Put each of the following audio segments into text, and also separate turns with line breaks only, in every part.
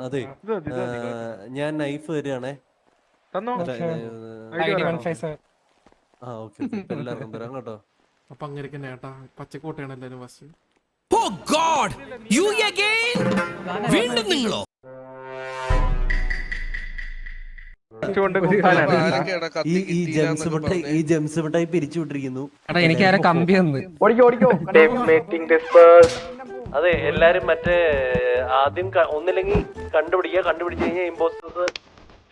അതെ ഞാൻ നൈഫ് തരികയാണേ. എല്ലാവർക്കും തരാം കേട്ടോ.
അപ്പൊ അങ്ങനെ ഏട്ടാ പച്ചക്കോട്ടയാണ് എല്ലാരും ഫസ്റ്റ്.
ഈ ജെംസ് മിഠായി പിരിച്ചു വിട്ടിരിക്കുന്നു.
എനിക്ക് ആരെ കമ്പി വന്ന്.
അതെ എല്ലാരും മറ്റേ ആദ്യം ഒന്നില്ലെങ്കിൽ കണ്ടുപിടിച്ചു കഴിഞ്ഞാൽ ഇമ്പോസ്റ്റേഴ്സ്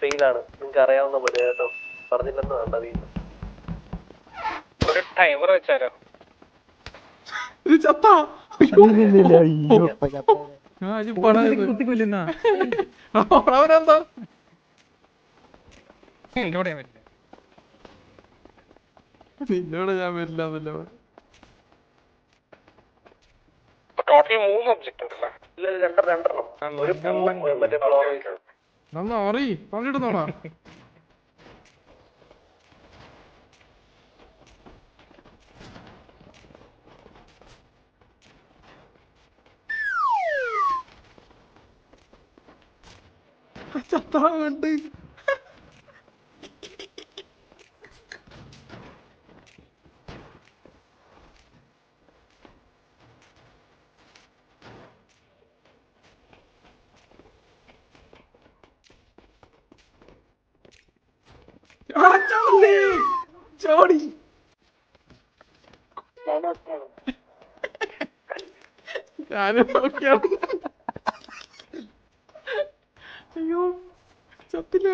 ഫെയിലാണ്. നിങ്ങൾക്ക് അറിയാവുന്ന പോലെ കേട്ടോ. പറഞ്ഞില്ലെന്ന് വേണ്ട. വീണ്ടും
ഒരു ടൈമർ വെച്ചാലോ?
നിന്നോട് ഞാൻ വരില്ല.
ടോട്ടൽ 3 സബ്ജക്ട് ഉണ്ടല്ലേ?
പറഞ്ഞിടുന്നോടാ. ചത്താണ്ട് ചോടി ഞാനും നോക്കിയാണ്. അയ്യോ ചത്തില്ല.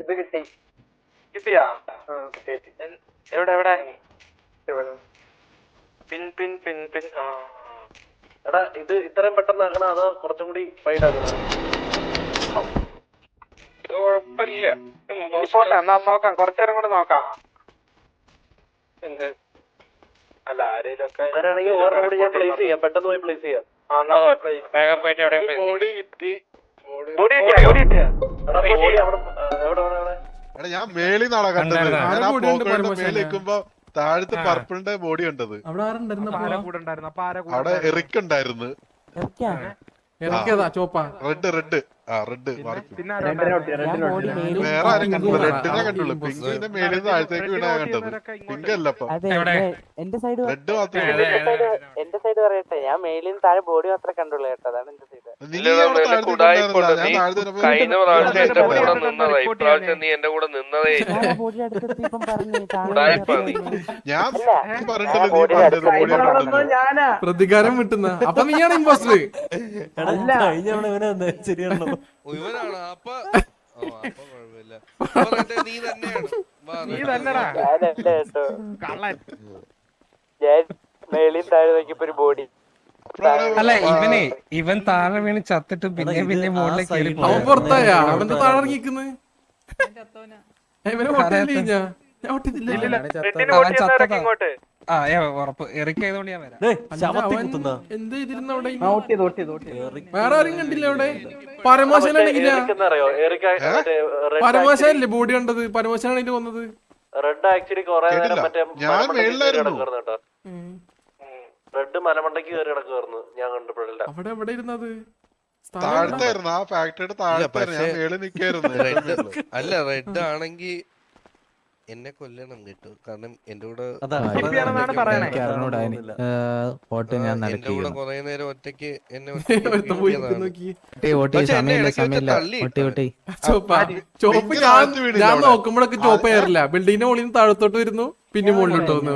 ഇത് കിട്ടിയാ? എവിടെ? പിൻ.
എടാ ഇത് ഇത്രയും പെട്ടെന്ന് ആക്കണോ അതോ കുറച്ചും കൂടി ഫൈറ്റ് ആക്കണോ?
കുഴപ്പമില്ല. എന്നാ നോക്കാം, കുറച്ചേരം കൂടെ നോക്കാം. എന്ത് അല്ല ആരേലും ഒക്കെ
ഞാൻ പ്ലേസ് ചെയ്യാം. പെട്ടെന്ന് പോയി പ്ലേസ് ചെയ്യാം.
വേഗം പോയിട്ട് എവിടെയും
ഞാൻ മേളിൽ നിന്നാണ് കണ്ടത്. ഞാൻ ആ പോക്കോയുടെ മേളിൽ നിൽക്കുമ്പോ താഴത്തെ പർപ്പിളിന്റെ ബോഡി കണ്ടത്. അവിടെ എറിക്ക് ഉണ്ടായിരുന്നു. റെഡ് വേറെ ആരും കണ്ടില്ല. റെഡിനെ കണ്ടുള്ളൂ. പിങ്കിന്റെ മേളിൽ നിന്ന് താഴത്തേക്ക് വീണാ കണ്ടത്. പിങ്ക് അല്ല അപ്പൊ റെഡ് മാത്രമേ.
എന്റെ സൈഡ് പറയട്ടെ, ഞാൻ മേളിൽ നിന്ന് താഴെ ബോഡി മാത്രമേ കണ്ടുള്ളൂ കേട്ടോ. അതാണ് എന്റെ സൈഡ്.
കഴിഞ്ഞ പ്രാവശ്യം എന്റെ കൂടെ നിന്നതാ. ഇപ്രാവശ്യം നീ എന്റെ കൂടെ നിന്നതേ.
ബോഡി അടുത്തെത്തിയപ്പം പറഞ്ഞു
പ്രതികാരം വിട്ടുന്ന. അപ്പൊ നീയാണ് ഇമ്പോസ്റ്റർ.
ശരിയാണോ?
ഇവനാണ് അപ്പൊ കുഴപ്പമില്ല. നീ തന്നെയാണ്.
ഞാൻ മേളിൽ താഴെ നോക്കിയപ്പോ ഒരു ബോഡി.
അല്ല ഇവൻ താഴെ വീണ് ചത്തിട്ട് പിന്നെ മുകളിലേക്ക്
അവൻ പുറത്തായാ? അവന്റെ താഴെ ഇറങ്ങിക്കുന്നത്
ഉറപ്പ് എറിക്കായതുകൊണ്ട് ഞാൻ വരാം.
എന്ത് ചെയ്തിരുന്ന അവിടെ? വേറെ ആരും കണ്ടില്ല അവിടെ? പരമോശനാണെങ്കില പരമോശല്ലേ ബോഡി കണ്ടത്? പരമോശനാണെങ്കിൽ വന്നത്
റെഡ് ആക്ച്വലി
ഞാൻ മേളിലായിരുന്നു.
റെഡ് മലമണ്ടയ്ക്ക് കയറി കിടക്കുവായിരുന്നു ഞാൻ കണ്ടപ്പോഴല്ല.
അവിടെ എവിടെ ഇരുന്നത്?
താഴത്തായിരുന്നു. ആ ഫാക്ടറിയുടെ താഴത്തായിരുന്നു. ഞാൻ മേളിൽ നിൽക്കായിരുന്നു.
അല്ല റെഡ് ആണെങ്കി എന്നെ കൊല്ലണം കേട്ടോ. കാരണം എന്റെ കൂടെ എന്റെ കൂടെ കൊറേ നേരം ഒറ്റയ്ക്ക് എന്നെ
ചോപ്പ് ഞാൻ നോക്കുമ്പോഴൊക്കെ ചോപ്പ് കയറില്ല. ബിൽഡിങ്ങിന്റെ മുകളിൽ നിന്ന് താഴത്തോട്ട് വരുന്നു, പിന്നെ മുകളിലോട്ട് വന്നു.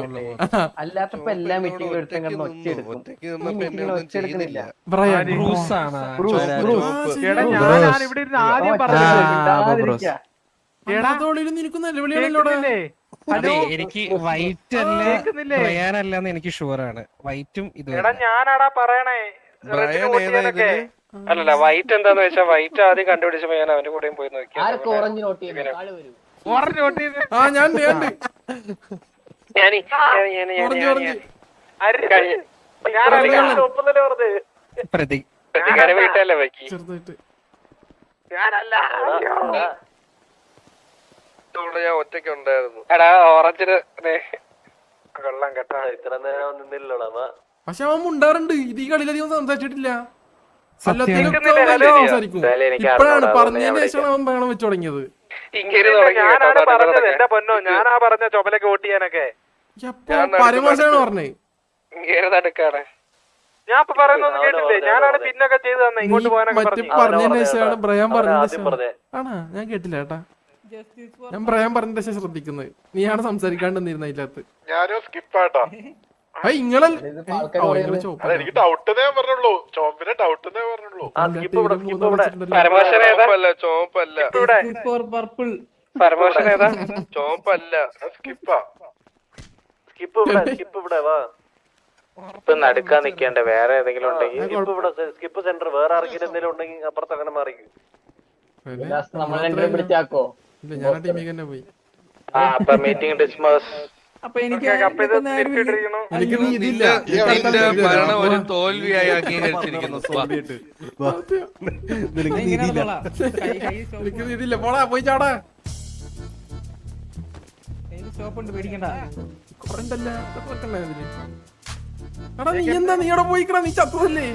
അല്ലാത്തപ്പോ എല്ലാ മീറ്റിംഗും
നിനക്ക് നിലവിളിയാണല്ലോടെ.
എനിക്ക് വൈറ്റ് അല്ലാന്ന് എനിക്ക് ഷുവറാണ്. വൈറ്റും ഇത്
ഞാനാടാ പറയണേ.
അല്ലല്ല വൈറ്റ് എന്താന്ന് വെച്ചാൽ വൈറ്റ് ആദ്യം കണ്ടുപിടിച്ചപ്പോ ഞാൻ അവന്റെ കൂടെയും പോയി നോക്കി.
ആ ഞാൻ ചെറുതായിട്ട്
ഞാൻ ഒറ്റയ്ക്ക് ഉണ്ടായിരുന്നു.
ഇത്ര നേരം നിന്നില്ലടാ.
പക്ഷെ അവൻ ഉണ്ടാറുണ്ട് ഇത് ഈ കളിയിലധികം സംസാരിച്ചിട്ടില്ല. എല്ലാത്തിലൊക്കെ അവൻ വലിയ സംസാരിക്കും. ഇപ്പഴാണ് പറഞ്ഞതിന് ശേഷമാണ് അവൻ ബഹളം വെച്ച് തുടങ്ങിയത്. പരമാശാണ് പറഞ്ഞേ. മറ്റേ പറഞ്ഞതിന് ശേഷമാണ് ബ്രയാൻ പറഞ്ഞതിന് ശേഷം. ആണാ ഞാൻ കേട്ടില്ല ചേട്ടാ. ഞാൻ ബ്രയാൻ പറഞ്ഞതിന് ശേഷം ശ്രദ്ധിക്കുന്നത്. നീയാണ് സംസാരിക്കാണ്ട് നിന്നിരുന്ന അതിനകത്ത്.
ഞാനും സ്കിപ്പാട്ടാ. എനിക്ക് ഡൗട്ട് പറഞ്ഞുള്ളൂ. ചോപ്പിനെ ഡൗട്ട് പറഞ്ഞുള്ളൂ.
ചോപ്പല്ല
സ്കിപ്പ് ഇവിടെ വാ.
നടുക്കാൻ നിക്കണ്ടേ വേറെ ഏതെങ്കിലും ഉണ്ടെങ്കിൽ
സ്കിപ്പ് സെന്റർ വേറെ ആർക്കെങ്കിലും എന്തെങ്കിലും ഉണ്ടെങ്കിൽ അപ്പുറത്ത് അങ്ങനെ മാറിക്കും.
ഇല്ല ഞാൻ ആ ടീമിൽ തന്നെ പോയി.
മീറ്റിംഗ് ഡിസ്മസ്.
എനിക്ക് നീതിയില്ല.
ഭരണം ഒരു തോൽവിയായി അംഗീകരിച്ചിരിക്കുന്നു.
എനിക്ക് നീതിയില്ല. പോടാ പോയി ചാടാ. കുറണ്ടല്ല എടാ നീ എന്താ നീ അവിടെ പോയിക്കടാ. നീ ചത്തതല്ലേ?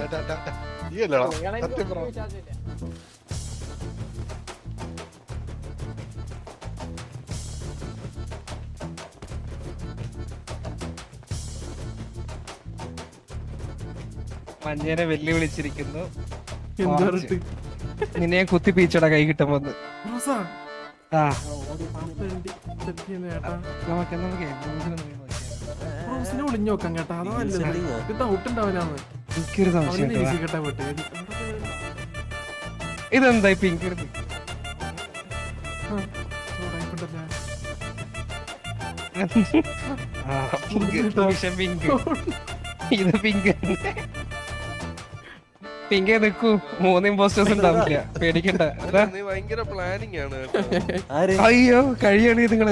സത്യം പറ.
മഞ്ഞേനെ വെല്ലുവിളിച്ചിരിക്കുന്നു.
എന്താ
നിന്നെ കുത്തി പീച്ചടാ കൈ കിട്ടുമ്പോന്ന്.
ഒളിഞ്ഞു നോക്കാം കേട്ടാ. അതാ നല്ലത്. ഡൗട്ട് ഉണ്ടാവില്ലാന്ന്.
എനിക്കൊരു സംശയം.
കേട്ടാ പോട്ടെ.
ഇതെന്താ പിങ്ക് പിങ്ക് ഇത് പിങ്ക് പിങ്ക് നിക്കൂ. 3 ഇമ്പോസ്റ്റേഴ്സ് ഉണ്ടാവില്ല, പേടിക്കണ്ട.
നീ ഭയങ്കര പ്ലാനിങ് ആണ്.
അയ്യോ കഴിയാണ് ഇത് നിങ്ങൾ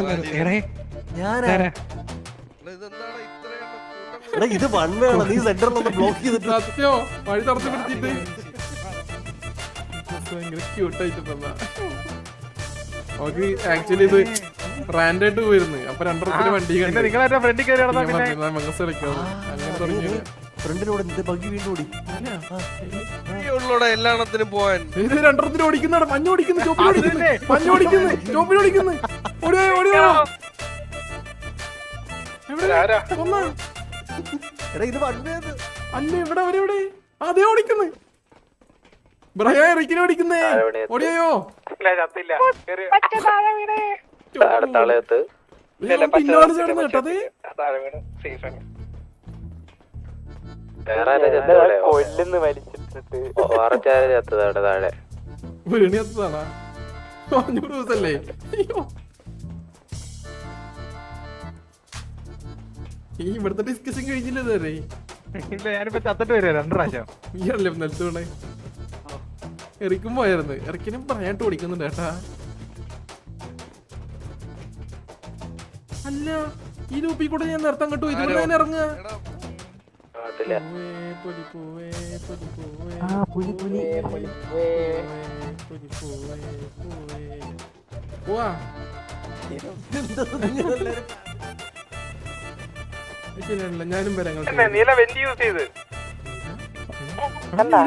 ഇത് വൺവേയാണ്. നീ സെന്ററിലൊന്ന് ബ്ലോക്ക് ചെയ്തിട്ട്
സത്യോ വഴി തടസ്സപ്പെടുത്തിട്ട് ഭയങ്കര ക്യൂട്ടായിട്ട്. ഓക്ക് ആക്ച്വലി ഇത് റാൻഡായിട്ട് പോയിരുന്നു. അപ്പൊ 2 വണ്ടി മംഗസ് കളിക്കാതെ അങ്ങനെ തുടങ്ങി.
ഫ്രണ്ടിലൂടെ ബഗ്ഗി വീണ്ടും ഓടി.
എല്ലാത്തിനും പോവാൻ
2 ഓടിക്കുന്നതാണ്. മഞ്ഞ ഓടിക്കുന്നു, ചോപ്പിൽ ഓടിക്കുന്നു, മഞ്ഞ ഓടിക്കുന്നു, ചോപ്പിൽ ഓടിക്കുന്നു. ഓടിയോ ഓടിയോ. അല്ല ഇവിടെ അവരെവിടെ അതേ ഓടിക്കുന്നു. ബ്രയാ റിക്കിനെ ഓടിക്കുന്നേ. ഓടിയോ പിന്നോട് ചേർന്ന് കേട്ടത്.
കൊല്ലുന്ന് വലിച്ചിട്ടിട്ട് താഴെ
ബിരിയാണി എത്തതാണാ. 500 ദിവസല്ലേ. ഈ ഇവിടുത്തെ ഡിസ്കഷൻ കഴിഞ്ഞില്ല ഇതുവരെ.
ഞാനിപ്പോ ചത്തിട്ട് വരാം 2 പ്രാവശ്യം.
ഈയല്ലേ നിലത്തോടെ എറിക്കും പോയായിരുന്നു. ഇറക്കിനും പറയാട്ട് ഓടിക്കുന്നുണ്ട് കേട്ടാ. അല്ല ഈ ലൂപ്പിൽ കൂടെ ഞാൻ നേരത്തെ അങ്ങോട്ട് പോയി ഇറങ്ങുക. ഞാനും വരാം.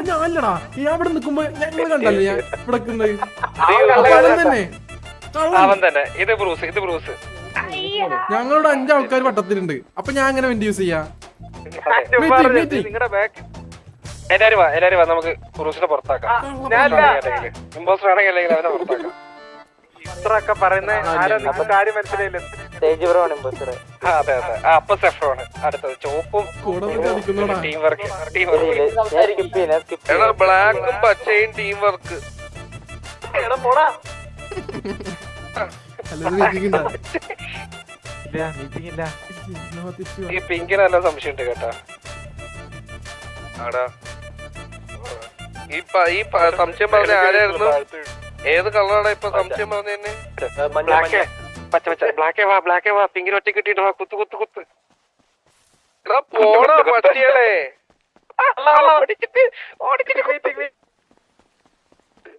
ഞാനല്ലടാ ഞാൻ അവിടെ നിക്കുമ്പോ ഞങ്ങള് കണ്ടല്ലേ ഞാൻ ഇവിടെ തന്നെ. ഞങ്ങളോട് 5 ആൾക്കാർ വട്ടത്തിലുണ്ട്. അപ്പൊ ഞാൻ അങ്ങനെ വെന്റ് യൂസ് ചെയ്യാ.
എല്ലാരും വാ നമുക്ക് ക്രൂസിനെ പുറത്താക്കാം. ഇമ്പോസ്റ്റർ ആണെങ്കിൽ അവനെ പുറത്താക്കാം. ഇത്രയൊക്കെ പറയുന്ന കാര്യം മനസ്സിലായില്ല. അതെ അതെ. അപ്പൊ സെഫ്രോണ് അടുത്തത്. ചോപ്പും ടീം വർക്ക്.
ബ്ലാക്കും പച്ചയും ടീം വർക്ക്.
ഈ പിങ്കിന് നല്ല സംശയമുണ്ട് കേട്ടാ.
ആടാ ഈ സംശയം പറഞ്ഞ ആരായിരുന്നു? ഏത് കളറാണ് ഇപ്പൊ സംശയം പറഞ്ഞ തന്നെ?
ബ്ലാക്കേ വാ പിങ്കിന് ഒറ്റ കിട്ടിട്ട് വാ കുത്ത് കുത്ത് കുത്ത്
പോടാ പട്ടികളെ.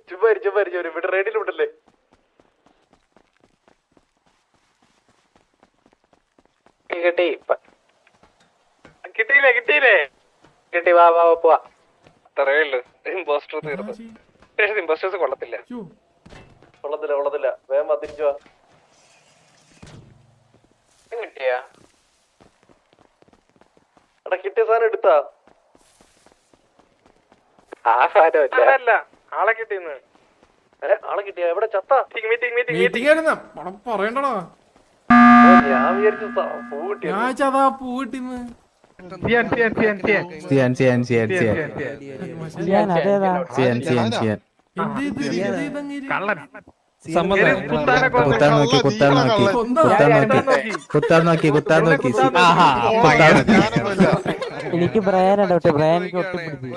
ചുമ്മാ ഇവിടെ റേഡിലുണ്ടല്ലേ.
കിട്ടി വാ പോവാ.
അത്രേ ഉള്ളു. ഇമ്പോസ്റ്റർ തീർന്നു. ഇമ്പോസ്റ്റേഴ്സ് കൊള്ളത്തില്ല.
കൊള്ളത്തില്ല വേഗം തിരിച്ചു വാ.
കിട്ടിയാ
എടാ കിട്ടിയ സാധനം എടുത്താ?
ആ സാധനമല്ല
ആളെ കിട്ടിയെന്ന്.
ആളെ കിട്ടിയ എവിടെ ചത്ത?
മീറ്റിംഗ് ആയിരുന്നാ പറയണ്ടടാ.
ഞാൻ വിചാരിച്ചു പൂ കിട്ടിയ.
ഞാൻ ചതാ പൂ കിട്ടിന്ന്.
എനിക്ക് ബ്രയാനാണ് ബ്രയാനിക്ക്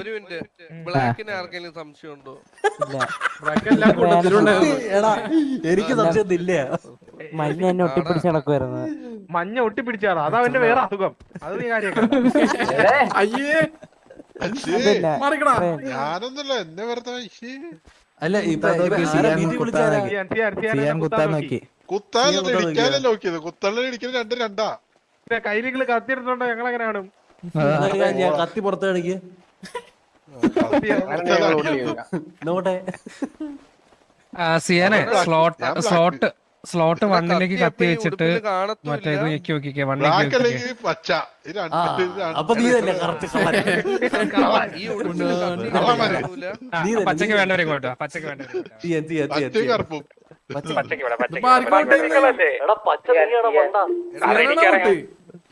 ഒരു മിനിറ്റ്, ബ്ലാക്കിന് ആർക്കെങ്കിലും സംശയമുണ്ടോ?
എനിക്ക് സംശയത്തില്ല.
മഞ്ഞ എന്നെ ഒട്ടിപ്പിടിച്ച് നടക്കുവായിരുന്നു.
മഞ്ഞ ഒട്ടിപ്പിടിച്ചാണ് അത് അവന്റെ വേറെ അസുഖം. അത് നീ കാര്യം
അയ്യേ
ഞാനൊന്നുമില്ല, എന്നെ വെറുതെ
അല്ല
കുത്താനല്ല ഇടിക്കാനല്ല നോക്കിയത്. കുത്തള്ള ഇടിക്കുന്ന രണ്ടാ.
കയ്യില് കത്തിയെടുത്തോണ്ടോ ഞങ്ങളെങ്ങനെ കാണും?
ഞാൻ കത്തി പുറത്ത് കാണിക്ക് നോട്ടെ.
സിയാനെ സ്ലോട്ട് വണ്ണിലേക്ക് കത്തി വെച്ചിട്ട് മറ്റേ ഇത് ഞെക്കി നോക്കിക്കേ.
ബ്ലാക്ക് അല്ലെങ്കിൽ പച്ച,
അപ്പൊ നീ തന്നെ
പച്ചക്ക് വേണ്ടവരെ ഇങ്ങോട്ടോ. പച്ചക്ക് വേണ്ടവരെ
കറുപ്പും.
എടാ പച്ച നീയാണോ മണ്ട?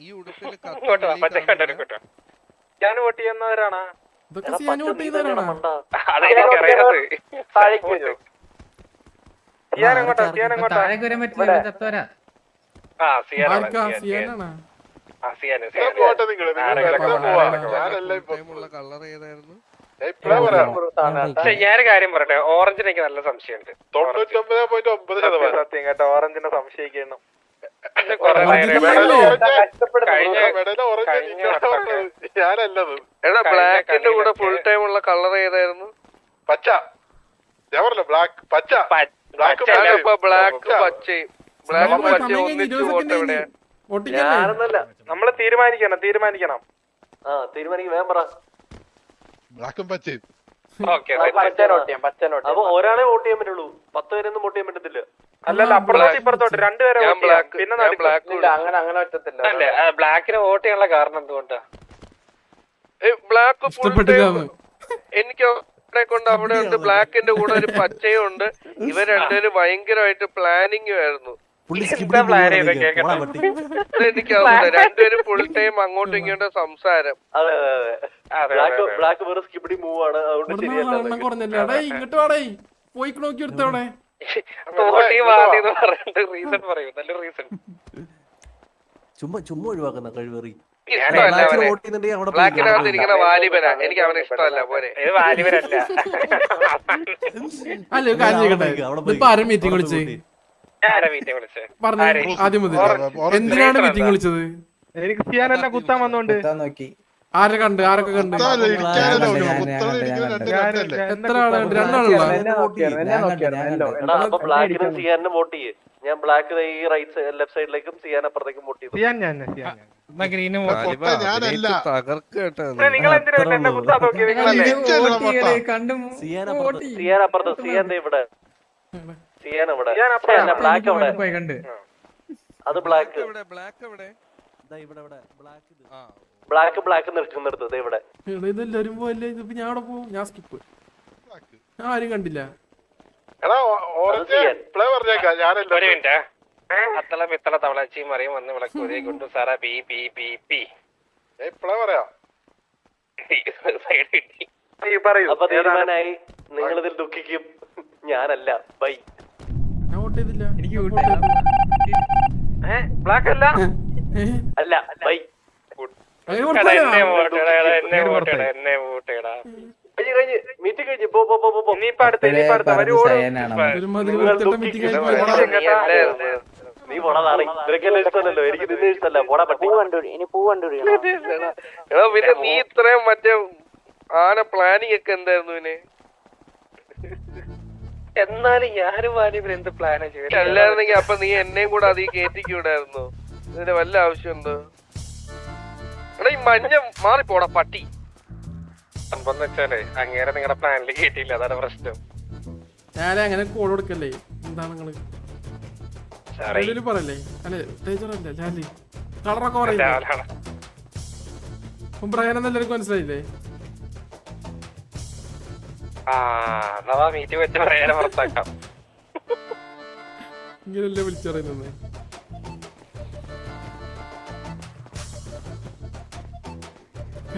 ഈ ഉടുപ്പിൽ
പച്ചക്ക് വേണ്ടവരെ ഇങ്ങോട്ടോ. ഞാൻ വോട്ട് ചെയ്യുന്നവരാണ്.
മണ്ട.
കളർ ഏതായിരുന്നു?
ഞാനൊരു കാര്യം പറയട്ടെ, ഓറഞ്ചിന് എനിക്ക് നല്ല സംശയമുണ്ട്.
99.9%
സത്യം കേട്ടോ, ഓറഞ്ചിനെ സംശയിക്കണം.
ഞാനല്ലത്.
എടാ ബ്ലാക്കിന്റെ കൂടെ ഫുൾ ടൈം ഉള്ള കളർ ഏതായിരുന്നു?
പച്ച. ഞാൻ പറഞ്ഞ ബ്ലാക്ക് പച്ച.
ബ്ലാക്ക് പച്ചയും ബ്ലാക്ക് പച്ച ഒന്നിച്ച് വോട്ട് എവിടെയാ?
ഞാനെന്നല്ല.
നമ്മള് തീരുമാനിക്കണം.
തീരുമാനിക്കും വേഗം പറ.
ബ്ലാക്കും പച്ചയും.
അപ്പൊ ഒരാളെ വോട്ട് ചെയ്യാൻ പറ്റുള്ളൂ. 10 പേരൊന്നും വോട്ട് ചെയ്യാൻ പറ്റത്തില്ല.
അല്ലല്ല, അപ്പുറത്തോട്ട് ഇപ്പുറത്തോട്ട് രണ്ടുപേരെ പിന്നെ
അങ്ങനെ പറ്റത്തില്ല.
ബ്ലാക്കിന് വോട്ട് ചെയ്യാനുള്ള കാരണം എന്തുകൊണ്ടാ?
ബ്ലാക്ക് ഫുൾ ടൈം എനിക്ക് കൊണ്ട് അവിടെ ഉണ്ട്. ബ്ലാക്കിന്റെ കൂടെ ഒരു പച്ചയും ഉണ്ട്. ഇവർ രണ്ടുപേരും ഭയങ്കരമായിട്ട് പ്ലാനിങ് ആയിരുന്നു. എനിക്കറിയില്ല, രണ്ടുപേരും ഫുൾ ടൈം അങ്ങോട്ടും ഇങ്ങോട്ടും സംസാരം.
ബ്ലാക്ക് വേറെ സ്കിപ്പിടി മൂവ് ആണ്. അതുകൊണ്ട് ശരിയല്ല.
ഇങ്ങോട്ട് വാടേ പോയി നോക്കി എടുത്തോടെ.
ചുമ്മാ ഒഴിവാക്കുന്ന കഴിവേറി.
ബ്ലാക്കിനകത്ത് ഇരിക്കുന്ന വാലിബനാ, എനിക്ക് അവനെ ഇഷ്ടമല്ല. പോരെ
അല്ല കാര്യം ചെയ്യട്ടെ. ഇപ്പൊ ആരും മീറ്റിംഗ് വിളിച്ചേ പറഞ്ഞു ആദ്യം മുതൽ എന്തിനാണ് മീറ്റിംഗ് വിളിച്ചത്?
എനിക്ക് ചെയ്യാനെല്ലാം കുത്താൻ വന്നോണ്ട്
ആരൊക്കെ കണ്ട്? എത്ര ആള്? 2 ആളുള്ള.
അപ്പൊ ബ്ലാക്കിനും സിയാനും വോട്ട് ചെയ്യേ. ഞാൻ ബ്ലാക്ക് ഈ റൈറ്റ് ലെഫ്റ്റ് സൈഡിലേക്കും സിയാൻ അപ്പുറത്തേക്കും വോട്ട് ചെയ്തു.
തകർക്ക് കേട്ടോ.
സിയാൻ അപ്പുറത്ത്. സിയാന്റെ ഇവിടെ. സിയാൻ ഇവിടെ. ബ്ലാക്ക് അവിടെ. അത് ബ്ലാക്ക്. ബ്ലാക്ക് നിൽക്കുന്നിടത്ത് ഇവിടെ.
ഇതെല്ലാരും പോയല്ലേ. ഇതിപ്പോ ഞാൻ അവിടെ പോവും. ഞാൻ സ്കിപ്പ്. ഞാൻ ആരും കണ്ടില്ല.
അത്തള പിത്തള തവളച്ചി മറിയും വന്ന് വിളക്കൂതിയെ കൊണ്ട് സാറാ പി പി പി പി
അപ്പൊ തീരുമാനായി. നിങ്ങളിതിൽ ദുഃഖിക്കും, ഞാനല്ല. ബൈ.
ഞാൻ വോട്ട് ചെയ്തില്ല. എനിക്ക്
ബ്ലാക്ക് അല്ല
അല്ല ബൈ. മീറ്റിംഗ് കഴിഞ്ഞ് നീ നീ പോടാ നാറി. നിനക്കെല്ലാം ഇഷ്ടമല്ലല്ലോ, എനിക്ക് നിന്നെ ഇഷ്ടമല്ല. പോടാ പട്ടി.
ഇനി പൂ കണ്ടുപിടിക്കണം.
എടാ പിന്നെ നീ ഇത്രയും മറ്റേ ആന പ്ലാനിങ് ഒക്കെ എന്തായിരുന്നു പിന്നെ?
എന്നാലും ഞാനും വാലിബിന് എന്ത് പ്ലാനാ ചെയ്യുന്നത്?
അല്ലായിരുന്നെങ്കി അപ്പൊ നീ എന്നെയും കൂടെ അതിൽ കേറ്റിക്കൂടായിരുന്നോ? ഇതിന്റെ വല്ല ആവശ്യമുണ്ടോ? എടാ ഈ മഞ്ഞ മാറിപ്പോടാ പട്ടി.
സംഭവം വെച്ചാലേ അങ്ങേരെ നിങ്ങളുടെ പ്ലാനിൽ കേട്ടില്ല, അതാണ് പ്രശ്നം.
ഞാനേ അങ്ങനെ കോൾ കൊടുക്കല്ലേ. എന്താണ് നിങ്ങള് പറയല്ലേ? അല്ലെ ടീച്ചറല്ലേ ലാലി കളറൊക്കെ പറയില്ലേ? ബ്രയാനെന്ന് എനിക്ക് മനസ്സിലായില്ലേ?
മീറ്റിംഗ് വെച്ച് പറയാനെ പുറത്താക്കാം.
ഇങ്ങനല്ലേ വിളിച്ചു പറയുന്നത്?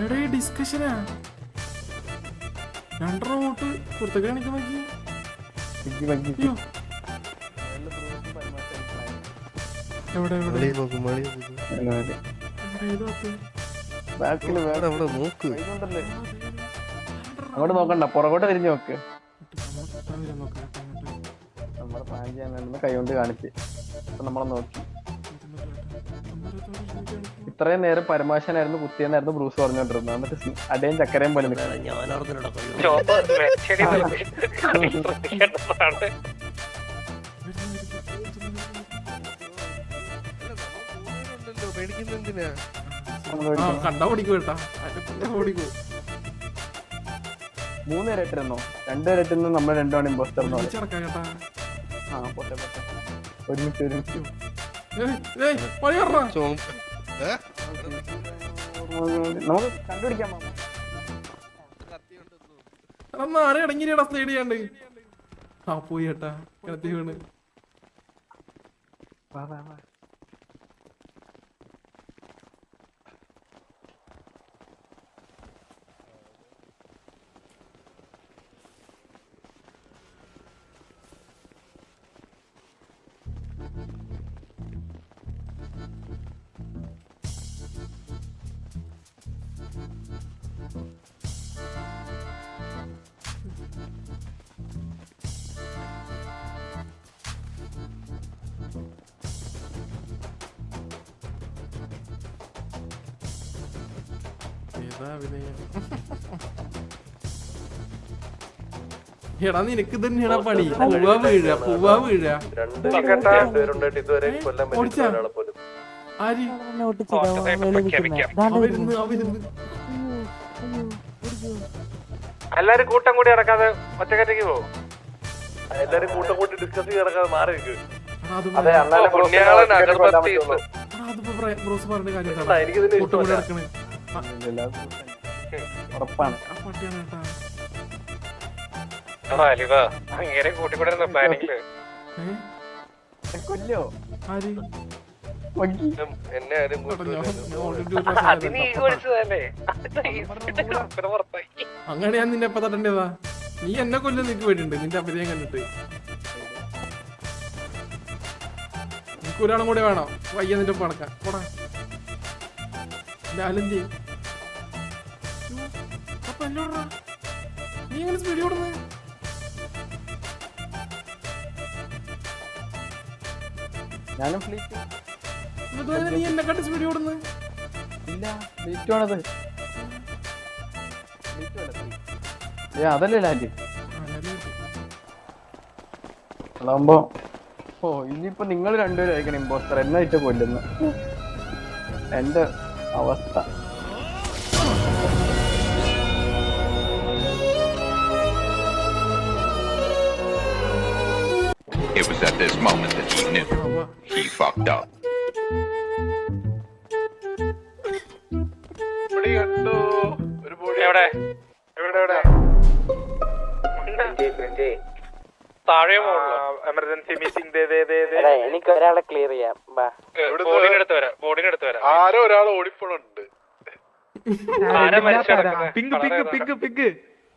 എടാ ഈ ഡിസ്കഷനാ രണ്ടര വോട്ട് പുറത്തേക്ക് കാണിക്കാൻ നോക്കി. എവിടെ എവിടെ
അങ്ങോട്ട് നോക്കണ്ട, പുറകോട്ട് തിരിഞ്ഞു നോക്ക്. നമ്മളെ പ്ലാൻ ചെയ്യാൻ വേണ്ടി കൈകൊണ്ട് കാണിച്ച് നമ്മളെ നോക്കി. ഇത്രയും നേരം പരമാശനായിരുന്നു കുത്തിയെന്നായിരുന്നു ബ്രൂസ് പറഞ്ഞോണ്ടിരുന്നത്. എന്നിട്ട് അടയും ചക്കരയും പോലെ
കണ്ടാ ഓടിക്കൂ കേട്ടാ. ഓടിക്കൂ.
3 പേരെ ഇട്ടിരുന്നോ? 2 പേരെ ഇട്ടിരുന്നു. നമ്മൾ 2 ആണ് ഇമ്പോസ്റ്റർ.
കേട്ടാ
ഒരുമിച്ച് നമുക്ക് കണ്ടുപിടിക്കാൻ
ആരെ അടങ്ങിയിടാ സ്ലൈഡ് ചെയ്യാണ്ട്. ആ പോയി കേട്ടാ കിടത്തി വീണ്. എടാ നിനക്ക് തന്നെയാ പണി. പൂവാ വീഴ പൂവാ വീഴ.
രണ്ടുപേരുണ്ടായിട്ട് ഇതുവരെ കൊല്ലാൻ പറ്റില്ല ഒരാളെ പോലും.
ആര്
എല്ലാരും കൂട്ടം കൂടി നടക്കാതെ ഒറ്റക്കറ്റയ്ക്ക് പോകും. എല്ലാരും കൂട്ടം കൂട്ടി ഡിസ്കസ് ചെയ്ത് നടക്കാതെ മാറി നിൽക്ക്.
ബ്രോസ് പറഞ്ഞ കാര്യം
എനിക്കിതിന്
ഉറപ്പാണ്.
അങ്ങനെ കൂട്ടിക്കൂടെ പ്ലാനിങ്
കൊല്ലോ
ആര്
എന്നെ ആരും
അങ്ങനെ ഞാൻ നിന്നെ എപ്പ തട്ടേണ്ടതാ? നീ എന്നെ കൊല്ലം നിനക്ക് വേണ്ടിണ്ട് നിന്റെ അഭിനയം കണ്ടിട്ട്. നിനക്ക് ഒരാളും കൂടെ വേണോ വയ്യ നിന്റെ ഒപ്പം നടക്കാൻ? പോടാ ലാലന്തി. അപ്പൊ എന്നോടാ നീ എങ്ങനെ സ്പീഡ് ഓടുന്നത്?
ഞാനും ഫ്ലീറ്റ്.
നീ എന്നെ കണ്ട് സ്പീഡ് ഓടുന്നത്?
ഇല്ല ഫ്ലീറ്റ് ആണത്. അതല്ലേ ലാൻഡ് അതാകുമ്പോ. ഓ ഇനിയിപ്പോ നിങ്ങൾ രണ്ടുപേരും ആയിരിക്കണം ഇമ്പോസ്റ്റർ. എന്നായിട്ട് കൊല്ലുന്നു എന്റെ അവസ്ഥ.
It was at this moment that he knew he fucked up.
Emergency meeting
എനിക്ക് ഒരാളെ ക്ലിയർ ചെയ്യാം.
ബോർഡിനടുത്ത് വരാം.
ആരോ ഒരാൾ ഓടിപ്പോണുണ്ട്.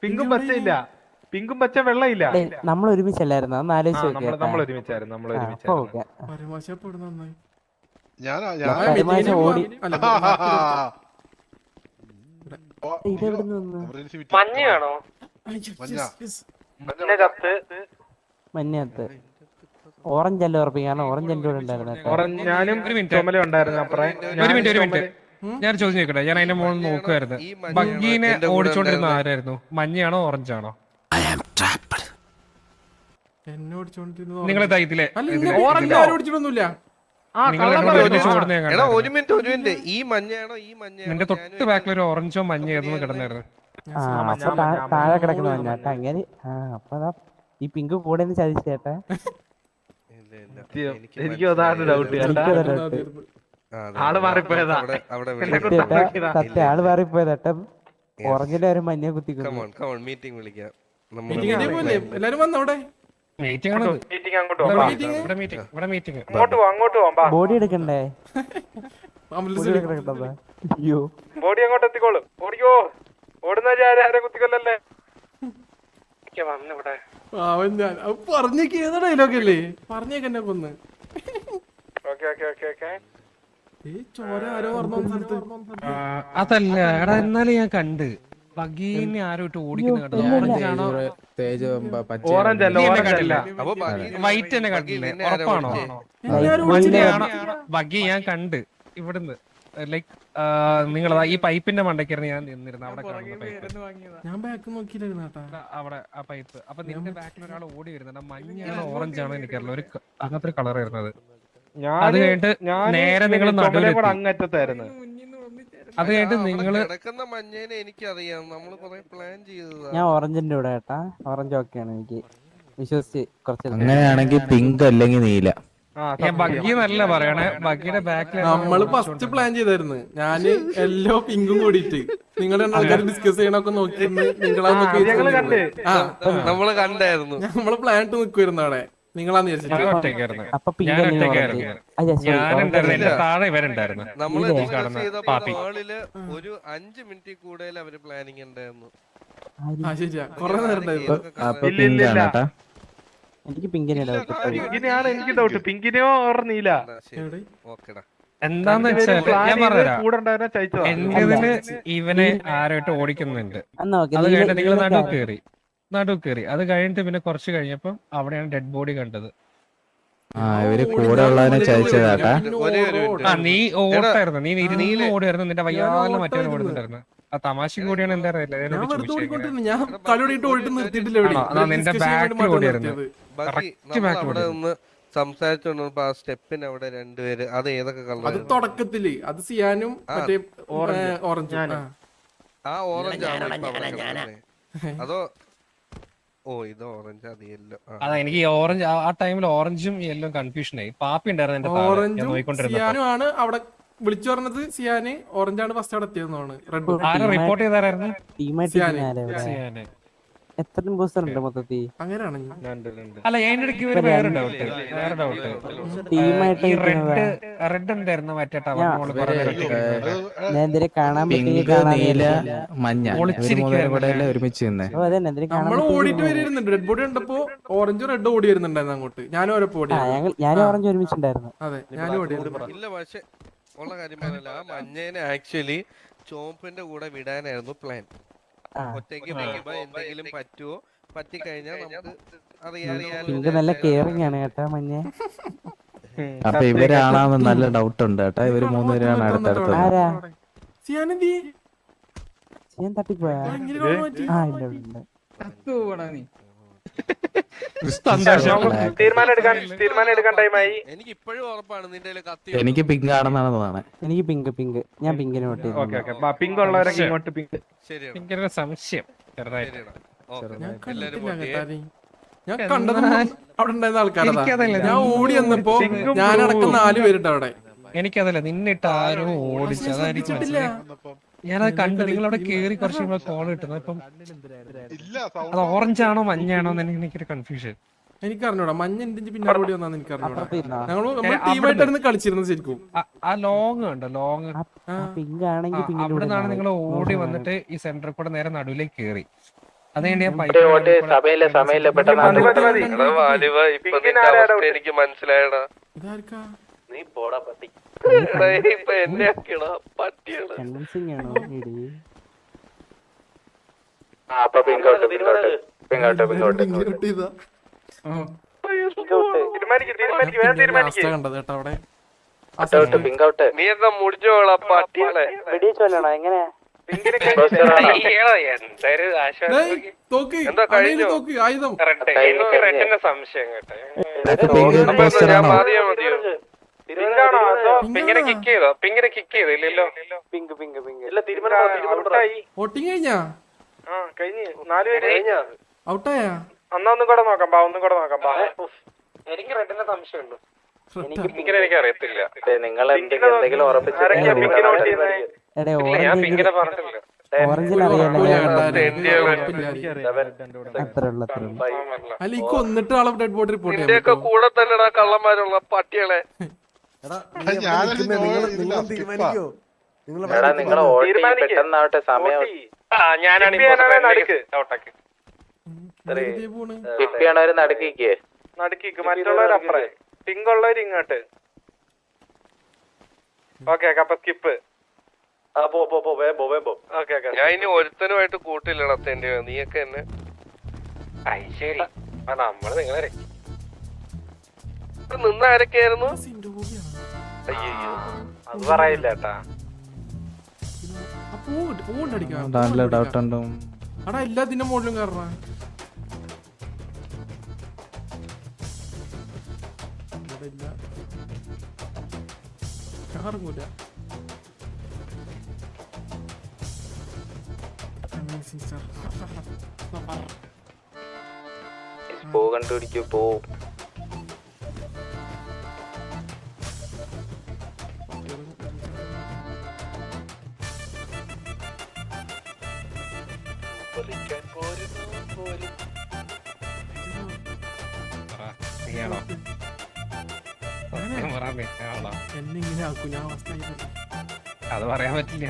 പിങ്കും പച്ചയില്ല. പിങ്കും പച്ച വെള്ളയില്ല.
നമ്മൾ ഒരുമിച്ചല്ലായിരുന്നു.
നമ്മൾ ഒരുമിച്ചായിരുന്നു.
മഞ്ഞയാണോ?
മഞ്ഞത്ത് ഓറഞ്ച് അല്ലേ ഉറപ്പിക്കും, കാരണം ഓറഞ്ച് എന്റെ കൂടെ ഉണ്ടായിരുന്നു കേട്ടോ.
ഞാനും
ഒരു മിനിറ്റ്.
ചുമല ഉണ്ടായിരുന്നു അപ്പറേ.
ഒരു മിനിറ്റ് ഞാൻ ചോദിച്ചു നോക്കട്ടെ. ഞാൻ അതിന്റെ മുകളിൽ നോക്കുമായിരുന്നു. ബഗ്ഗീനെ ഓടിച്ചോണ്ടിരുന്ന ആരായിരുന്നു? മഞ്ഞയാണോ ഓറഞ്ചാണോ?
എന്നെ ഓടിച്ചോണ്ടിരുന്നത്
നിങ്ങളെ ധൈര്യത്തിലെ
അല്ല, എന്നെ ഓറഞ്ച് ആരും ഓടിച്ചിട്ടൊന്നുമില്ല.
എടാ ഒരു മിനിറ്റ് ഈ മഞ്ഞയാണോ ഈ മഞ്ഞയാണോ?
നിന്റെ തൊട്ട് ബാക്കിൽ ഒരു ഓറഞ്ചോ മഞ്ഞ ഏതെന്ന് കിടന്നായിരുന്നു.
ആ അപ്പൊ താഴെ കിടക്കുന്ന മഞ്ഞാട്ട അങ്ങനെ. ആ അപ്പൊ അതാ ഈ പിങ്ക് കൂടെ നിന്ന് ചതിച്ചേട്ടാ.
എനിക്ക് അതാണ് ഡൗട്ട് കേട്ടാ. ആള് മാറിപ്പോയതാ.
സത്യം ആള് മാറിപ്പോയതാട്ട. ഓറഞ്ചിന്റെ ഒരു മഞ്ഞ കുത്തിക്കുന്നു.
മീറ്റിംഗ് വിളിക്കാം.
മീറ്റിംഗിന്റെ പോലെ എല്ലാരും വന്നവിടെ
മീറ്റിംഗ് ആണ്.
അങ്ങോട്ട്
ഇവിടെ മീറ്റിംഗ്.
അങ്ങോട്ട് പോവാം.
ബോഡി എടുക്കണ്ടേ?
ആംബുലൻസിൽ
അയ്യോ
ബോഡി അങ്ങോട്ട് എത്തിക്കോളും. ഓടിക്കോ. ഓടുന്ന ആരെ കുത്തിക്കൊല്ലല്ലേ. വന്നിവിടെ
അവൻ ഞാൻ പറഞ്ഞേക്ക് ഏതാ ഡയലോഗ് അല്ലേ പറഞ്ഞേക്ക് എന്നെ കൊന്ന്. ചോര ആരോ പറഞ്ഞു സ്ഥലത്ത്.
അതല്ല എടാ, എന്നാലും ഞാൻ കണ്ട് ബഗ്ഗീനെ ആരോ ഇട്ട് ഓടിക്കുന്നത് കണ്ടു. ഓറഞ്ചാണോ?
ഓറഞ്ച് അല്ല, ഓറഞ്ച് അല്ല.
വൈറ്റ് തന്നെ കണ്ടില്ലേ? ഉറപ്പാണോ? ബഗ്ഗി ഞാൻ കണ്ട് ഇവിടുന്ന് ലൈക്ക് നിങ്ങളതാ ഈ പൈപ്പിന്റെ മണ്ടയ്ക്കായിരുന്നു ഞാൻ നിന്നിരുന്നത്. അവിടെ കാണുന്ന പൈപ്പ്
ഞാൻ ബാക്ക് നോക്കിയില്ലായിരുന്നു കേട്ടാ.
അവിടെ ആ പൈപ്പ്. അപ്പൊ നിന്റെ ബാക്കിൽ ഒരാൾ ഓടി വരുന്നുണ്ട്. മഞ്ഞാണോ ഓറഞ്ചാണോ എനിക്കറിയില്ല. ഒരു അങ്ങനത്തെ ഒരു കളർ വരുന്നത്. അത് കഴിഞ്ഞിട്ട് നേരെ നിങ്ങൾ നടുവിലെത്തി.
അങ്ങറ്റത്തായിരുന്നു.
അത് കഴിഞ്ഞിട്ട് നിങ്ങള്
കിടക്കുന്ന മഞ്ഞേനെ എനിക്കറിയാം. നമ്മള് കൊറേ പ്ലാൻ ചെയ്തതാ.
ഞാൻ ഓറഞ്ചിന്റെ കൂടെ കേട്ടാ. ഓറഞ്ച് ഓക്കെയാണ് എനിക്ക് വിശ്വസിച്ച് കുറച്ച്.
അങ്ങനെയാണെങ്കിൽ പിങ്ക് അല്ലെങ്കിൽ നീല.
ഞാൻ ബഗ്ഗി നല്ല പറയണേ. ബഗ്ഗിയുടെ ബാക്കിൽ
നമ്മള് ഫസ്റ്റ് പ്ലാൻ ചെയ്തായിരുന്നു. ഞാന് എല്ലോ പിങ്കും കൂടിയിട്ട് നിങ്ങളുടെ ആൾക്കാർ ഡിസ്കസ് ചെയ്യണൊക്കെ നോക്കിയിരുന്നു.
ഞങ്ങള് കണ്ട്.
നമ്മള് കണ്ടായിരുന്നു.
നമ്മള് പ്ലാൻ ഇട്ട് നിക്കുവായിരുന്നു അവിടെ. നിങ്ങളാന്ന് വിചാരിച്ചിട്ട്
ഒറ്റയ്ക്കായിരുന്നു.
അപ്പൊ
ഞാൻ ഒറ്റയ്ക്കായിരുന്നു. ഞാനുണ്ടായിരുന്നു. എന്റെ താഴെ ഇവരുണ്ടായിരുന്നു.
നമ്മള്
ഈ
ഡിസ്കസ്
കാണുന്ന
ചെയ്തപ്പോ
പാപ്പി.
മേളില് ഒരു 5 മിനിറ്റ് കൂടുതൽ അവര് പ്ലാനിങ് ഉണ്ടായിരുന്നു.
ആ ശരിയാ കൊറേ നേരം ഉണ്ടായിരുന്നു.
അപ്പൊ പിങ്ക് ആണ് കേട്ടാ.
എനിക്ക് പിങ്കിനെ ഡൗട്ട്.
പിങ്കിനെയാണ് എനിക്ക് ഡൗട്ട്. പിങ്കിനെയോ ഓർമ്മയില്ല.
ഓക്കെടാ.
എന്താന്ന് വെച്ചാൽ ഞാൻ പറഞ്ഞുതരാം.
കൂടെ ഉണ്ടായിരുന്ന ചതിച്ചതാ.
എന്റേതില് ഇവനെ ആരായിട്ട് ഓടിക്കുന്നുണ്ട്. അത് കഴിഞ്ഞിട്ട് നിങ്ങൾ നടു കയറി. അത് കഴിഞ്ഞിട്ട് പിന്നെ കുറച്ച് കഴിഞ്ഞപ്പം അവിടെയാണ് ഡെഡ് ബോഡി കണ്ടത്.
ഇവര് കൂടെ ഉള്ളതിനെ ചതിച്ചതാട്ടാ.
ആ നീ ഓട്ടായിരുന്നു. നീ ഇരുന്ന് ഓടിയായിരുന്നു. നിന്റെ വയ്യാതെ മറ്റേ ഓടുന്നുണ്ടായിരുന്നു. ആ തമാശയും കൂടിയാണ് എന്താ അറിയില്ല.
ഞാൻ വെറുതെ ഓടിക്കൊണ്ടിരുന്നു. ഞാൻ കളിയോടിയിട്ട് ഓടിട്ട് നിർത്തിയിട്ടില്ല എവിടെയും.
നിന്റെ ബാക്കിൽ ഓടിയായിരുന്നു.
അവിടെ നിന്ന് സംസാരിച്ചോണ്ടിരുന്നപ്പോ ആ സ്റ്റെപ്പിന് അവിടെ രണ്ടുപേര്. അത് ഏതൊക്കെ
അത്
കളർ?
തുടക്കത്തില് അത് സിയാനും മറ്റേ ഓറഞ്ച്.
ആ ഓറഞ്ച് അതോ? ഓ ഇത് ഓറഞ്ച് അത് യെല്ലോ.
അതാ എനിക്ക് ഈ ഓറഞ്ച് ആ ടൈമിൽ ഓറഞ്ചും യെല്ലോ കൺഫ്യൂഷൻ ആയി. പാപ്പി ഉണ്ടായിരുന്നു എന്റെ താഴെ. ഞാൻ
ഓറഞ്ചും
നോക്കിക്കൊണ്ടിരുന്നപ്പോ
സിയാനും ആണ് അവിടെ വിളിച്ചു പറഞ്ഞത്. സിയാന് ഓറഞ്ചാണ് ഫസ്റ്റ് അവിടെ എത്തിയതെന്നാണ്. റെഡ്
ആരെ റിപ്പോർട്ട് ചെയ്തായിരുന്നു?
ടീമായിട്ട് എത്ര ബൂസ്റ്റർ ഉണ്ട് മൊത്തത്തിൽ?
അങ്ങനെയാണ്.
അല്ല അതിന്റെ ഇടയ്ക്ക് ഒരു വേറെ ഡൗട്ട്.
ടീമായിട്ട്
ഈ റെഡ് ഉണ്ടായിരുന്നു മറ്റേ ടവർ മോള്
ഞാൻ എന്തിനെ കാണാൻ
പിങ്ക് നീല മഞ്ഞ ഒരുമിച്ച് നിന്നേ.
നമ്മൾ ഓടിയിട്ട് വരുന്നുണ്ട്. ഡെഡ് ബോഡി കണ്ടപ്പോ ഓറഞ്ചും റെഡ് ഓടി വരുന്നുണ്ടായിരുന്നു അങ്ങോട്ട്. ഞാനും ഓരോ ഓടി.
ഞാനും ഓറഞ്ച് ഒരുമിച്ചുണ്ടായിരുന്നു.
അതെ ഞാനും ഓടി.
ഇല്ല പക്ഷെ ഉള്ള കാര്യം പറഞ്ഞല്ല. ആ മഞ്ഞേനെ ആക്ച്വലി ചോപ്പിന്റെ കൂടെ വിടാനായിരുന്നു പ്ലാൻ. ഒറ്റയ്ക്ക് പോകുമ്പോ എന്തെങ്കിലും പറ്റുമോ? പറ്റിക്കഴിഞ്ഞാൽ നമുക്ക്
പിങ്ക് നല്ല കെയറിംഗ് ആണ് കേട്ടാ മഞ്ഞ.
അപ്പൊ ഇവരാണെന്ന് നല്ല ഡൗട്ട് ഉണ്ട് കേട്ടാ. ഇവര് മൂന്നുപേരാണ് അടുത്തടുത്തത്.
ആരാ
സിയാനെന്തി
ഞാൻ തട്ടിപ്പോയാ? ആ ഇല്ല ഇല്ല.
തീരുമാനം എടുക്കാൻ ടൈമായി.
എനിക്ക് ഇപ്പോഴും ഉറപ്പാണ് നിന്റെ കത്തി.
എനിക്ക് പിങ്ക് ആണെന്നാണ് തോന്നണേ.
എനിക്ക് പിങ്ക് ഞാൻ പിങ്കിനെ വോട്ട് ചെയ്തു.
പിങ്ക് ഉള്ളവരൊക്കെ ഇങ്ങോട്ട് പിങ്ക്.
ശരിയാണ്.
എനിക്കൊരു സംശയം ചെറുതായിട്ട്.
ഞാൻ കണ്ടത് അവിടെ ഉണ്ടായിരുന്ന ആൾക്കാരതാ. ഞാൻ ഓടി വന്നപ്പോ ഞാനടക്കം 4 പേരുണ്ട് അവിടെ.
എനിക്കതല്ല നിന്നിട്ട് ആരോ ഓടിച്ചതായിരിക്കും. ഞാനത് കണ്ടു. നിങ്ങളവിടെ കേറി കുറച്ച് കോൾ കിട്ടുന്നത്. അപ്പം അത് ഓറഞ്ച് ആണോ മഞ്ഞാണോ എന്ന് എനിക്കൊരു കൺഫ്യൂഷൻ.
എനിക്കറിഞ്ഞൂടാ. മഞ്ഞ എന്തിന്റെ പിന്നെ ഓടി വന്നാന്ന് എനിക്കറിഞ്ഞൂടാ. നമ്മൾ ടീമായിട്ടായിരുന്നു കളിച്ചിരുന്നത് ശരിക്കും.
ആ ലോങ് ഉണ്ട്. ലോങ്
പിങ്ക് ആണെങ്കിൽ
അവിടെ നിന്നാണ് നിങ്ങൾ ഓടി വന്നിട്ട് ഈ സെന്ററിൽ കൂടെ നേരെ നടുവിലേക്ക് കേറി. അതുകൊണ്ട് ഞാൻ
എനിക്ക് മനസ്സിലായടാ.
ഇതാർക്കാ?
നീ പോടാ പട്ടി.
ഇപ്പൊ എന്നെ ആക്കിയടാ പട്ടിയാണ്.
ഇതാ ലാസ്റ്റ് കണ്ടത് കേട്ടോ അവിടെ.
നീ എന്താ മുടിഞ്ഞോളാ പട്ടികളെ
എങ്ങനെയാ
തോക്ക്
എന്താ കഴിഞ്ഞോ?
തോക്ക് ആയുധം
റെഡിന്റെ സംശയം കേട്ടോ
പോസ്റ്ററാണോ?
മാറിയാ മതിയോ? പിങ്ങിനെ കിക്ക് ചെയ്തോ? പിങ്ങിനെ കിക്ക് ചെയ്തോ? ഇല്ലല്ലോ.
വോട്ടിങ് കഴിഞ്ഞാ
കഴിഞ്ഞ് 4 പേര്
ഔട്ടായാ?
ഒന്നും കൂടെ നോക്കാം
എനിക്ക് റെഡിന്റെ സംശയമുണ്ട്. പിങ്കിനെ എനിക്ക് അറിയത്തില്ല.
നിങ്ങൾ എന്തെങ്കിലും ഉറപ്പിച്ചു
എടേ
ഞാൻ പിങ്കിനെ പറഞ്ഞിട്ടില്ല.
ഓറഞ്ചിൽ അറിയാലോ അത്ര ഉള്ളു
അല്ല ഈ കൊന്നിട്ട് ആളെ ഡെഡ് ബോഡി റിപ്പോർട്ട് ചെയ്യാൻ
നിന്റെയൊക്കെ
പറ്റുമോ?
കൂടെ തന്നെടാ കള്ളന്മാരുള്ള പട്ടികളെ.
പെട്ടെന്നാവട്ടെ സമയം
ഞാനാണ്
ഇതേ പോണ്.
പിപ്പിയാണവര് നടുക്കിക്കേ
നടുക്കിക്ക് മറ്റുള്ളവരപ്പറേ പിങ്കുള്ളവർ ഇങ്ങോട്ട്. ഓക്കെ അപ്പൊ സ്കിപ്പ്.
ഞാൻ ഇനി ഒരുത്തനുമായിട്ട് കൂട്ടില്ലടാ തെണ്ടി. നീയൊക്കെ എന്നെ ശരി നമ്മള് നിങ്ങളെ നിന്ന് ആരൊക്കെയായിരുന്നു? അയ്യോ അത് പറയില്ല കേട്ടാ.
നല്ല ഡൗട്ട് ഉണ്ട്.
അടാ എല്ലാത്തിന്റെ മുകളിലും കയറണ കാറങ്ങൂല.
പോ കണ്ടുപിടിക്കൂ പോ.
എന്നെ ഇങ്ങനെ ആക്കും ഞാൻ അവസ്ഥ.
അത് പറയാൻ പറ്റില്ല.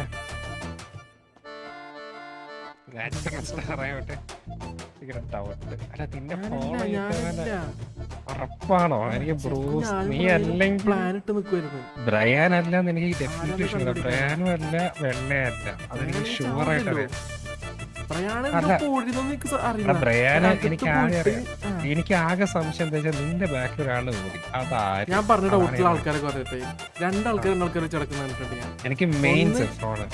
അല്ല നിന്നെ ഫോളോ ഉറപ്പാണോ? എനിക്ക് ബ്രൂസ് നീ അല്ലെങ്കിൽ
പ്ലാൻ ഇട്ട് നിക്കുവായിരുന്നു.
ബ്രയാൻ അല്ല എനിക്ക് ഡെഫിനറ്റ്ലി ഷുവർ. ബ്രയാനും അല്ല വെള്ളയല്ല, അതെനിക്ക് ഷുവർ ആയിട്ട് അറിയാം. ബ്രയാന് എനിക്ക് ആകെ അറിയാം. എനിക്ക് ആകെ സംശയം എന്താ വെച്ചാൽ നിന്റെ ബാക്കിൽ ഒരാള് കൂടി. അതാരും
ഞാൻ പറഞ്ഞ ഡൗട്ടിലുള്ള ആൾക്കാരെ പറഞ്ഞിട്ടേ രണ്ടാൾക്കാരെ കിടക്കുന്ന കണ്ടിട്ടുണ്ട് ഞാൻ.
എനിക്ക് മെയിൻ സെഫ്രോണ്.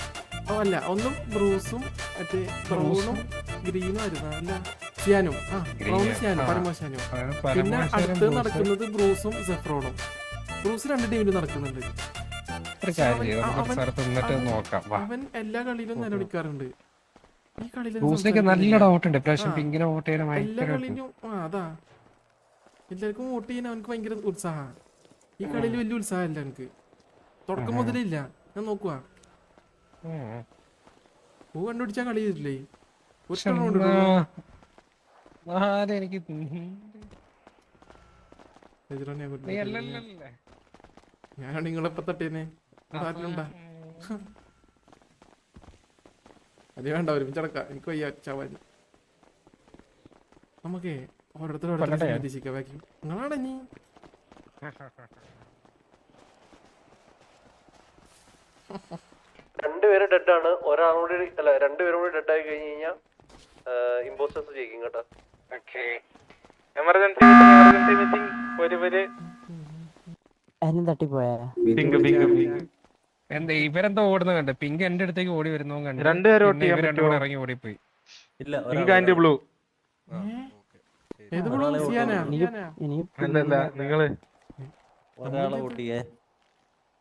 അല്ല ഒന്നും ബ്രൂസും മറ്റേ ബ്രൗണും ഗ്രീനും ആയിരുന്നു. അല്ല ഷ്യാനും ബ്രൗണും ഷ്യാനും പരമോശാനും. പിന്നെ അടുത്ത് നടക്കുന്നത് ബ്രൂസും സെഫ്രോണും. ബ്രൂസ് 2 ടീമിൽ നടക്കുന്നുണ്ട്. അവൻ എല്ലാ കളിയിലും നിലവിളിക്കാറുണ്ട്. ഈ കളിയിലും
നല്ല ഡൗട്ട് ഉണ്ട്. പിങ്കിനെ വോട്ട് ചെയ്യാൻ
എല്ലാ കളിയിലും അതാ എല്ലാവർക്കും വോട്ട് ചെയ്യാൻ അവനക്ക് ഭയങ്കര ഉത്സാഹം. ഈ കളിയിൽ വലിയ ഉത്സാഹമില്ല എനിക്ക് തുടക്കം മുതലില്ല. ഞാൻ നോക്കുക പൂ കണ്ടുപിടിച്ചാ കളി ചെയ്തില്ലേ? ഞാനാണ് നിങ്ങളെപ്പ തട്ടേനെ ഉണ്ടാ. അത് വേണ്ട ഒരുമിച്ചടക്ക. എനിക്ക് വയ്യ ചവാൻ. നമുക്കേ ഓരോരുത്തരോട് ചിന്തിച്ചിരിക്കാം. ബാക്കി നിങ്ങളാണ് നീ
രണ്ടുപേരും ഡെഡാണ്. ഒരാളോട് അല്ല രണ്ടുപേരും കൂടി ഡെഡ് ആയി കഴിഞ്ഞ് കഴിഞ്ഞാൽ ഇമ്പോസ്റ്റേഴ്സ് ജയിക്കും കേട്ടോ.
എമർജൻസി മീറ്റിംഗ്
തട്ടിപ്പോയാ
എന്താ ഇവരെന്താ ഓടുന്ന കണ്ട്? പിങ്ക് എന്റെ അടുത്തേക്ക് ഓടി വരുന്നോ കണ്ട്.
രണ്ടുപേരും
ഇറങ്ങി ഓടിപ്പോയി.
ബ്ലൂ
ഏത് ബ്ലൂ? സിയാനാ?
നിങ്ങള്
ഒരാളെ കൂട്ടിയേ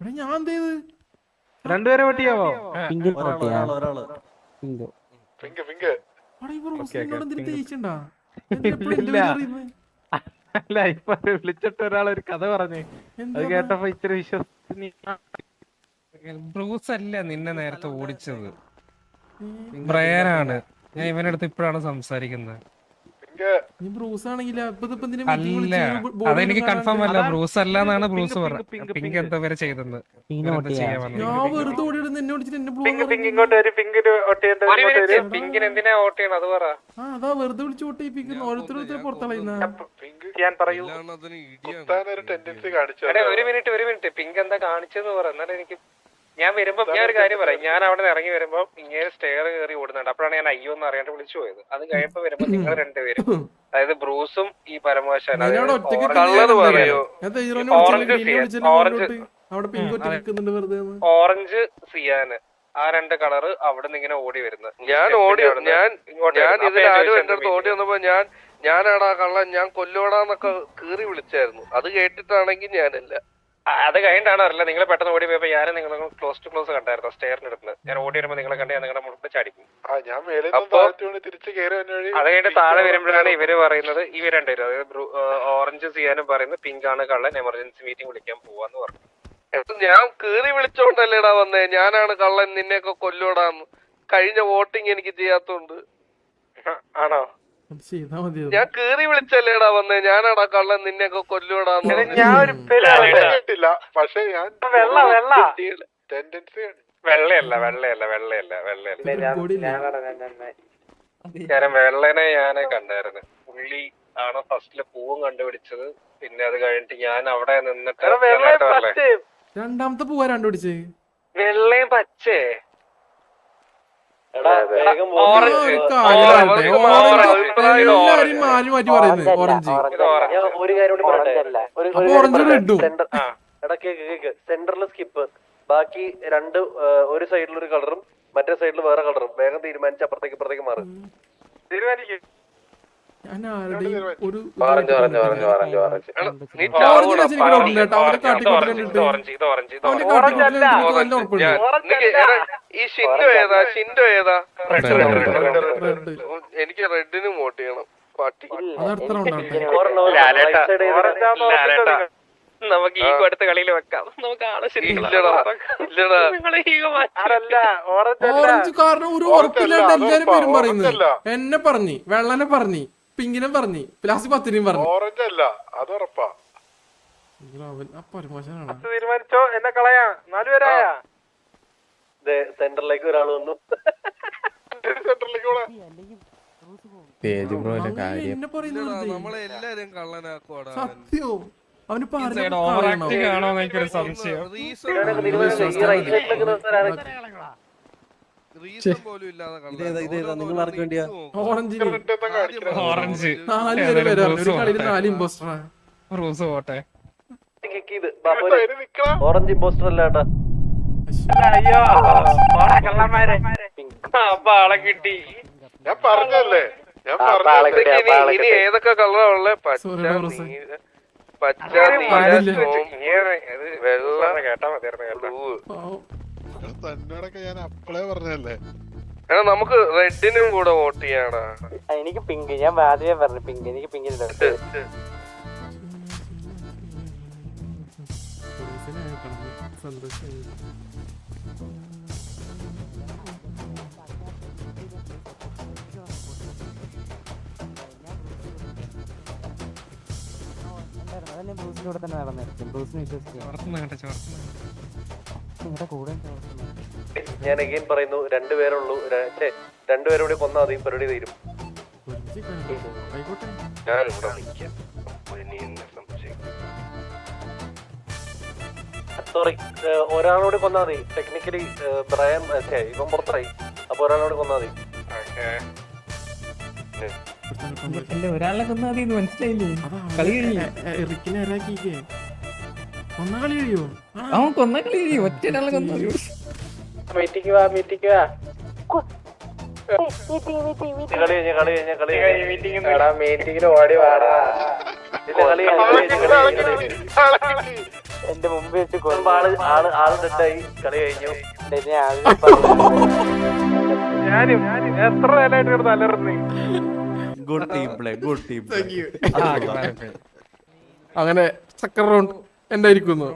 ഇവിടെ ഞാൻ എന്ത് ചെയ്ത്?
രണ്ടുപേരെ വോട്ടിയാവോ? അല്ല ഇപ്പൊ വിളിച്ചിട്ട് ഒരാളൊരു കഥ പറഞ്ഞു. അത് കേട്ടപ്പോ ഇച്ചിരി വിശ്വസിച്ച്.
ബ്രൂസ് അല്ല നിന്നെ നേരത്തെ ഓടിച്ചത്, ബ്രയാനാണ്. ഞാൻ ഇവന്റെ അടുത്ത് ഇപ്പോഴാണ് സംസാരിക്കുന്നത്. അല്ല അതെനിക്ക് കൺഫേം അല്ല. ബ്രൂസ് അല്ല എന്നാണ് ബ്രൂസ് പറഞ്ഞത്. പിങ്ക് എന്താ വരെ ചെയ്തെന്ന് പിങ്കിന് എന്തിനാ വോട്ട് ചെയ്യണം അത് പറ.
വെറുതെ വിളിച്ചു ഓരോരുത്തരോരുത്തരെ പുറത്തളയുന്ന.
ഒരു മിനിറ്റ് പിങ്ക് എന്താ കാണിച്ചെന്ന് പറ. എന്നാലും എനിക്ക് ഞാൻ വരുമ്പോ ഞാൻ ഒരു കാര്യം പറയാം. ഞാൻ അവിടെ നിന്ന് ഇറങ്ങി വരുമ്പോ ഇങ്ങനെ സ്റ്റെയർ കയറി ഓടുന്നുണ്ട്. അപ്പോഴാണ് ഞാൻ അയ്യോ എന്ന് അറിയാണ്ട് വിളിച്ചു പോയത്. അത് കഴിയുമ്പോ വരുമ്പോ നിങ്ങൾ രണ്ടുപേരും
അതായത് ബ്രൂസും ഈ പരമോശാനും
അതിനവിടെ ഒറ്റയ്ക്ക്
കള്ളറ് പറയോ?
ഞാൻ തൈറോനെ
ഓറഞ്ച്
വിളിച്ചില്ല
ഓറഞ്ച്
അവിടെ പിങ്ക് ഒറ്റ നിൽക്കുന്നുണ്ട് വെറുതെ എന്ന്.
ഓറഞ്ച് സിയാന് ആ രണ്ട് കളറ് അവിടെ നിന്ന് ഇങ്ങനെ ഓടി വരുന്നത്.
ഞാൻ ഇതിൽ ആരും എന്റെ അടുത്ത് ഓടി വന്നപ്പോ ഞാനാടാ കള്ളൻ, ഞാൻ കൊല്ലോടാന്നൊക്കെ കീറി വിളിച്ചായിരുന്നു. അത് കേട്ടിട്ടാണെങ്കിൽ ഞാനല്ല.
അത് കഴിഞ്ഞിട്ടാണ് അറിയില്ല, നിങ്ങൾ പെട്ടെന്ന് ഓടി പോയപ്പോ ഞാൻ നിങ്ങൾ ക്ലോസ് ടു ക്ലോസ് കണ്ടായിരുന്നു സ്റ്റെയറിന് അടുത്ത്. ഞാൻ ഓടി വരുമ്പോ നിങ്ങളെ കണ്ട് ഞാൻ നിങ്ങളുടെ മുകളിൽ ചാടിക്കും. അത് കഴിഞ്ഞിട്ട് താഴെ വരുമ്പോഴാണ് ഇവര് പറയുന്നത്, ഇവർ രണ്ടുപേരും അതായത് ഓറഞ്ച് സിയാനും പറയുന്നത് പിങ്ക് ആണ് കള്ളൻ, എമർജൻസി മീറ്റിംഗ് വിളിക്കാൻ പോവാന്ന് പറഞ്ഞു.
ഞാൻ കീറി വിളിച്ചോണ്ടല്ലേടാ വന്നേ, ഞാനാണ് കള്ളൻ, നിന്നെയൊക്കെ കൊല്ലോടാന്ന്. കഴിഞ്ഞ വോട്ടിങ് എനിക്ക് ചെയ്യാത്തോണ്ട്.
ആണോ?
അത് ചെയ്താ മതി.
ഞാൻ കീറി വിളിച്ചല്ലേടാ വന്നേ, ഞാനാടാ കള്ളൻ, നിന്നെയൊക്കെ കൊല്ലോടാന്ന്. പക്ഷെ ഞാൻ
വെള്ളയല്ല. കാരണം വെള്ളനെ ഞാനെ കണ്ടായിരുന്നു. പുള്ളി ആണ് ഫസ്റ്റില് പൂവും കണ്ടുപിടിച്ചത്. പിന്നെ അത് കഴിഞ്ഞിട്ട് ഞാൻ അവിടെ നിന്നിട്ട്
രണ്ടാമത്തെ പൂവാ കണ്ടുപിടിച്ചേ.
വെള്ളയും പച്ചേ
എല്ലാരും മാറി മാറ്റി പറയുന്നത് ഓറഞ്ച്.
ഒരു കാര്യം കൂടി പറയട്ടെ.
ഓറഞ്ച് റെഡും
സെന്ററിൽ സ്കിപ്പ്, ബാക്കി രണ്ട് ഒരു സൈഡിൽ ഒരു കളറും മറ്റേ സൈഡിൽ വേറെ കളറും. വേഗം തീരുമാനിച്ച് അപ്പുറത്തേക്ക് ഇപ്പുറത്തേക്ക് മാറും.
ഞാൻ ആരുടെയും ഒരു
ഈ ഷിൻഡോ ഏതാ? ഷിൻഡോ ഏതാ? എനിക്ക് റെഡിന് വോട്ട് ചെയ്യണം. പാർട്ടി
നമുക്ക് ഈ അടുത്ത കളിയിൽ വെക്കാം. നമുക്ക് ആളെ
ഓറഞ്ച് കാരണം ഒരു ഉറപ്പില്ലാണ്ട് എല്ലാരും പേരും പറയുന്നത്. എന്നെ പറഞ്ഞി, വെള്ളനെ പറഞ്ഞി, പിങ്കിനെ പറഞ്ഞി, ലാസ്റ്റ് പത്തിനെയും പറഞ്ഞു.
ഓറഞ്ച് അല്ല, അത് ഉറപ്പാ.
തീരുമാനിച്ചോ എന്നെ കളയാ? 4 പേരായ
സെന്ററിലേക്ക് ഒരാൾ വന്നു.
എന്നെ പറയുന്നത്
നമ്മളെല്ലാരും കള്ളനാക്കുവാടാ.
സത്യോ അവന്
ഓവറാക്ടിങ് ആണോ എന്ന് എനിക്കൊരു സംശയം.
റീസൺ പോലും ഇല്ലാതെ
നിങ്ങൾ ആർക്ക് വേണ്ടിയാ?
ഓറഞ്ചിന്
ഓറഞ്ച്
4 പേര് വരാം. ഒരു കളിയിൽ 4 ഇമ്പോസ്റ്ററാ.
റൂസ് പോട്ടെ.
ഓറഞ്ച് ഇമ്പോസ്റ്റർ അല്ല കേട്ടാ.
അയ്യോ കള്ളന്മാരെ
അപ്പൊ ആളെ കിട്ടി.
ഞാൻ പറഞ്ഞല്ലേ,
ഇനി ഏതൊക്കെ കളറാ ഉള്ളേ? പച്ച, വെള്ള,
കേട്ടാ മതിയായിരുന്നു.
തന്നോടൊക്കെ ഞാൻ അപ്പളേ പറഞ്ഞല്ലേ.
എടാ നമുക്ക് റെഡിനും കൂടെ വോട്ട് ചെയ്യാടാ.
എനിക്ക് പിങ്ക്, ഞാൻ ആദ്യമേ പറഞ്ഞു പിങ്ക്. എനിക്ക് പിങ്കിന്റെ
സന്തോഷം.
ബ്രൂസിലൂടെ തന്നെ നടന്നായിരിക്കും. ബ്രൂസിനെ വിശ്വസിക്കാം. നിങ്ങളുടെ കൂടെ
ഞാൻ അഗൈൻ പറയുന്നു, 2 പേരുള്ളൂ. 2 പേരും കൂടി കൊന്നാ മതി, പരിപാടി തീരും.
ആയിക്കോട്ടെ.
ഞാനിവിടെ നിൽക്കാം.
സോറി, ഒരാളോട് കൊന്നാ മതി. ടെക്നിക്കലി ബ്രയൻ ഇവൻ പുറത്തായി. അപ്പൊ ഒരാളോട് കൊന്നാ മതി.
ഒരാളെ കൊന്നാ മതി, മനസ്സിലായില്ലേ? കളി കഴിയും.
റിക്കിനെ ഇറക്കിക്കേ. കൊന്ന കളി കഴിയോ?
അവൻ കൊന്ന കളി കഴിയും. ഒറ്റ ഒരാളെ കൊന്നാ മതി.
മീറ്റിംഗ് വാ. കളി കഴിഞ്ഞ
മീറ്റിംഗിന് ഓടി വാടാ.
എന്റെ മുമ്പ് വെച്ച്
ആള് തെറ്റായി. കളി കഴിഞ്ഞു.
ഞാനും എത്ര നേരമായിട്ട് കിടന്ന് അലർന്നേ.
Good team play, good team.
അങ്ങനെ സെക്കൻഡ് റൗണ്ട് എന്തായിരിക്കുന്നു?